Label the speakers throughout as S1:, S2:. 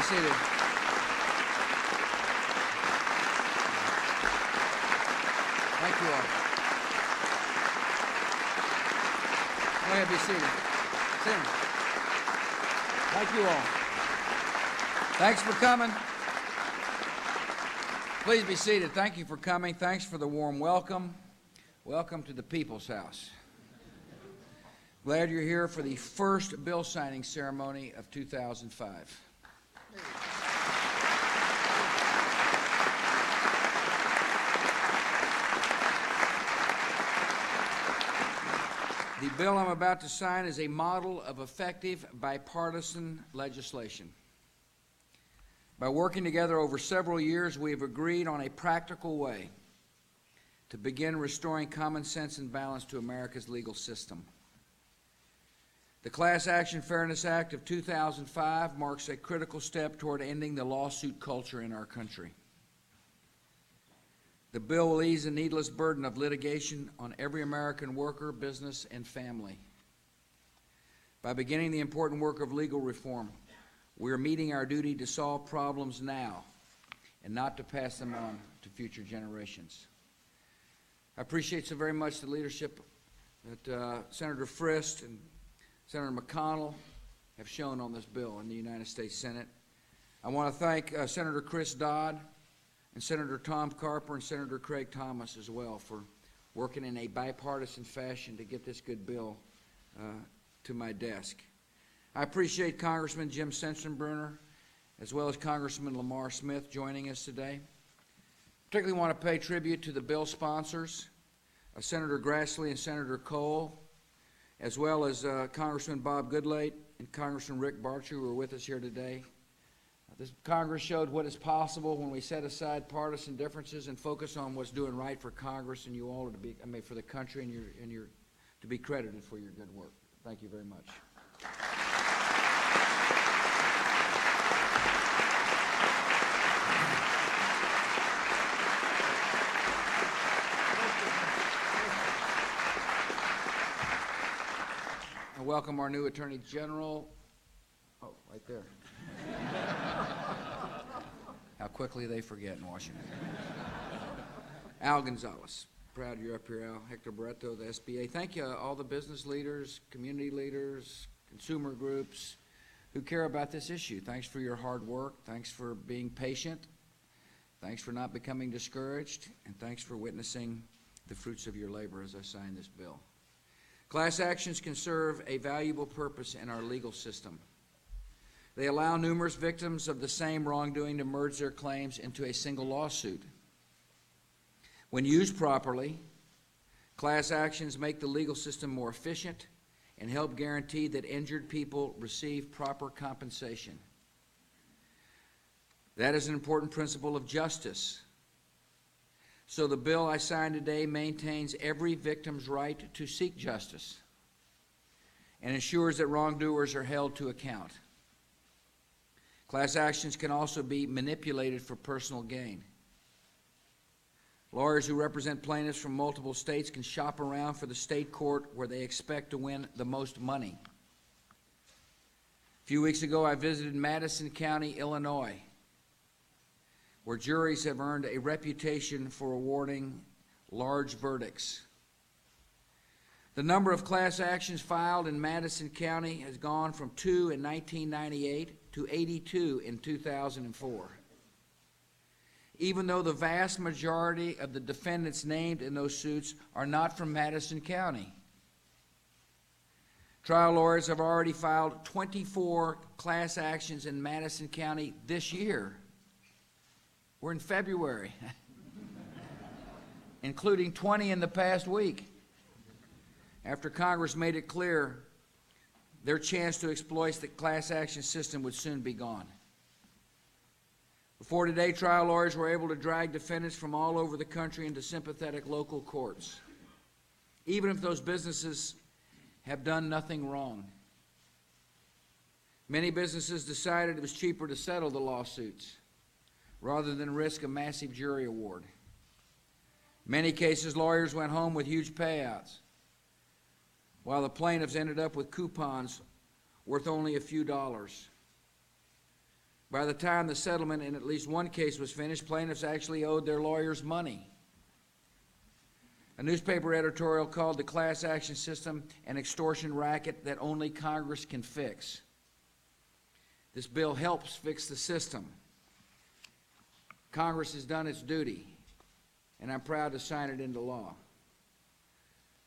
S1: be seated. Thank you all. Go ahead, be seated. Sit down. Thank you all. Thanks for coming. Please be seated. Thank you for coming. Thanks for the warm welcome. Welcome to the People's House. Glad you're here for the first bill signing ceremony of 2005. The bill I'm about to sign is a model of effective bipartisan legislation. By working together over several years, we have agreed on a practical way to begin restoring common sense and balance to America's legal system. The Class Action Fairness Act of 2005 marks a critical step toward ending the lawsuit culture in our country. The bill will ease the needless burden of litigation on every American worker, business, and family. By beginning the important work of legal reform, we are meeting our duty to solve problems now and not to pass them on to future generations. I appreciate so very much the leadership that Senator Frist and Senator McConnell have shown on this bill in the United States Senate. I want to thank Senator Chris Dodd and Senator Tom Carper and Senator Craig Thomas as well for working in a bipartisan fashion to get this good bill to my desk. I appreciate Congressman Jim Sensenbrenner as well as Congressman Lamar Smith joining us today. Particularly want to pay tribute to the bill sponsors, Senator Grassley and Senator Cole, as well as Congressman Bob Goodlate and Congressman Rick Barcher, who are with us here today. This Congress showed what is possible when we set aside partisan differences and focus on what's doing right for Congress, and you all are to be, for the country, and you're to be credited for your good work. Thank you very much. I welcome our new Attorney General. Oh, right there. How quickly they forget in Washington. Al Gonzalez. Proud you're up here, Al. Hector Barreto, the SBA. Thank you, all the business leaders, community leaders, consumer groups who care about this issue. Thanks for your hard work. Thanks for being patient. Thanks for not becoming discouraged. And thanks for witnessing the fruits of your labor as I sign this bill. Class actions can serve a valuable purpose in our legal system. They allow numerous victims of the same wrongdoing to merge their claims into a single lawsuit. When used properly, class actions make the legal system more efficient and help guarantee that injured people receive proper compensation. That is an important principle of justice. So the bill I signed today maintains every victim's right to seek justice and ensures that wrongdoers are held to account. Class actions can also be manipulated for personal gain. Lawyers who represent plaintiffs from multiple states can shop around for the state court where they expect to win the most money. A few weeks ago, I visited Madison County, Illinois, where juries have earned a reputation for awarding large verdicts. The number of class actions filed in Madison County has gone from 2 in 1998 to 82 in 2004. Even though the vast majority of the defendants named in those suits are not from Madison County. Trial lawyers have already filed 24 class actions in Madison County this year. We're in February, including 20 in the past week, after Congress made it clear their chance to exploit the class action system would soon be gone. Before today, trial lawyers were able to drag defendants from all over the country into sympathetic local courts, even if those businesses have done nothing wrong. Many businesses decided it was cheaper to settle the lawsuits rather than risk a massive jury award. In many cases, lawyers went home with huge payouts, while the plaintiffs ended up with coupons worth only a few dollars. By the time the settlement in at least one case was finished, plaintiffs actually owed their lawyers money. A newspaper editorial called the class action system an extortion racket that only Congress can fix. This bill helps fix the system. Congress has done its duty, and I'm proud to sign it into law.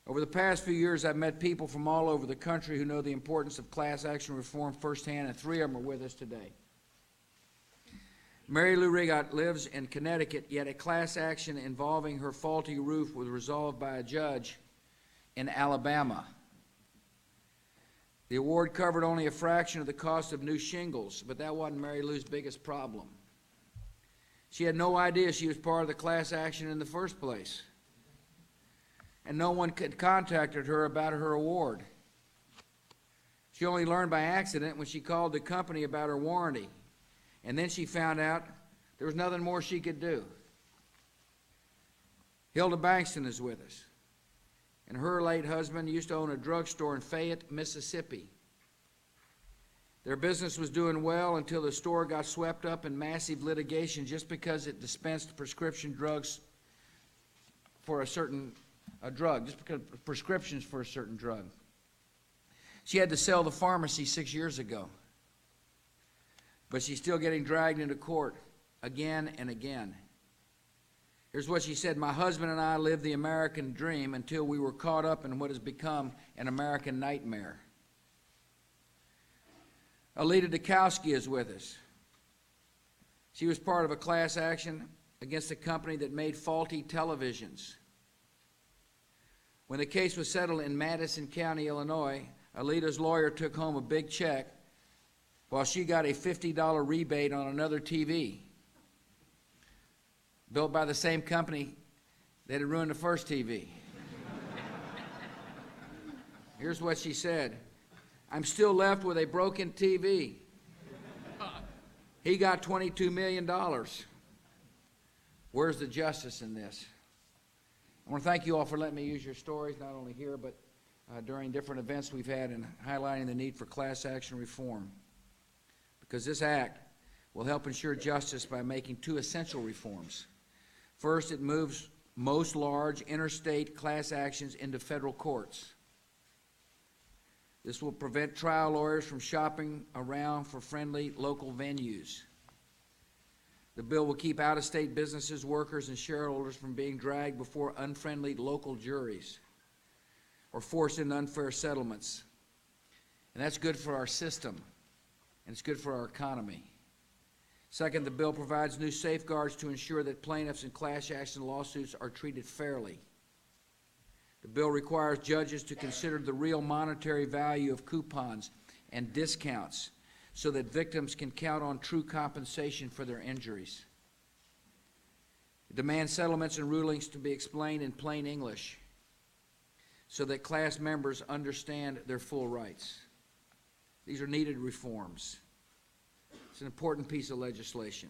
S1: Over the past few years, I've met people from all over the country who know the importance of class action reform firsthand, and 3 of them are with us today. Mary Lou Rigot lives in Connecticut, yet a class action involving her faulty roof was resolved by a judge in Alabama. The award covered only a fraction of the cost of new shingles, but that wasn't Mary Lou's biggest problem. She had no idea she was part of the class action in the first place, and no one had contacted her about her award. She only learned by accident when she called the company about her warranty, and then she found out there was nothing more she could do. Hilda Bankston is with us, and her late husband used to own a drugstore in Fayette, Mississippi. Their business was doing well until the store got swept up in massive litigation just because it dispensed prescription drugs for a certain drug, just because prescriptions for a certain drug. She had to sell the pharmacy 6 years ago, but she's still getting dragged into court again and again. Here's what she said: "My husband and I lived the American dream until we were caught up in what has become an American nightmare." Alita Dukowski is with us. She was part of a class action against a company that made faulty televisions. When the case was settled in Madison County, Illinois, Alita's lawyer took home a big check while she got a $50 rebate on another TV built by the same company that had ruined the first TV. Here's what she said: "I'm still left with a broken TV. He got $22 million. Where's the justice in this?" I want to thank you all for letting me use your stories, not only here, but during different events we've had in highlighting the need for class action reform. Because this act will help ensure justice by making 2 essential reforms. First, it moves most large interstate class actions into federal courts. This will prevent trial lawyers from shopping around for friendly local venues. The bill will keep out-of-state businesses, workers, and shareholders from being dragged before unfriendly local juries or forced into unfair settlements. And that's good for our system, and it's good for our economy. Second, the bill provides new safeguards to ensure that plaintiffs in class action lawsuits are treated fairly. The bill requires judges to consider the real monetary value of coupons and discounts so that victims can count on true compensation for their injuries. It demands settlements and rulings to be explained in plain English so that class members understand their full rights. These are needed reforms. It's an important piece of legislation.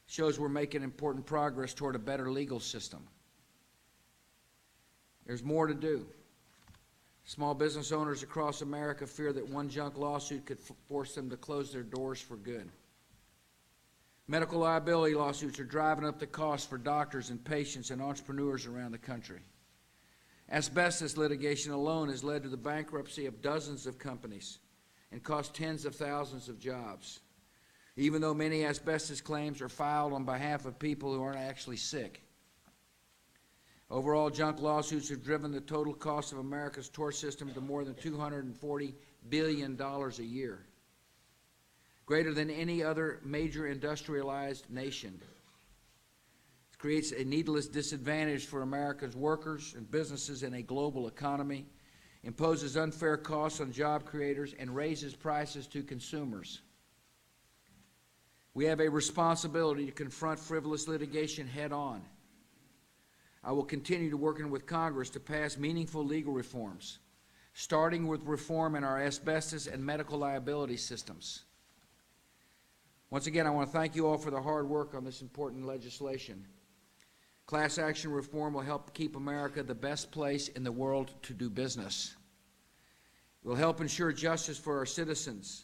S1: It shows we're making important progress toward a better legal system. There's more to do. Small business owners across America fear that one junk lawsuit could force them to close their doors for good. Medical liability lawsuits are driving up the cost for doctors and patients and entrepreneurs around the country. Asbestos litigation alone has led to the bankruptcy of dozens of companies and cost tens of thousands of jobs, even though many asbestos claims are filed on behalf of people who aren't actually sick. Overall, junk lawsuits have driven the total cost of America's tort system to more than $240 billion a year, greater than any other major industrialized nation. It creates a needless disadvantage for America's workers and businesses in a global economy, imposes unfair costs on job creators, and raises prices to consumers. We have a responsibility to confront frivolous litigation head on. I will continue to work with Congress to pass meaningful legal reforms, starting with reform in our asbestos and medical liability systems. Once again, I want to thank you all for the hard work on this important legislation. Class action reform will help keep America the best place in the world to do business. It will help ensure justice for our citizens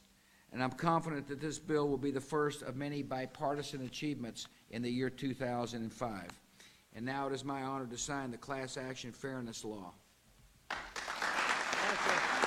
S1: and I'm confident that this bill will be the first of many bipartisan achievements in the year 2005. And now it is my honor to sign the Class Action Fairness Law.
S2: Thank you.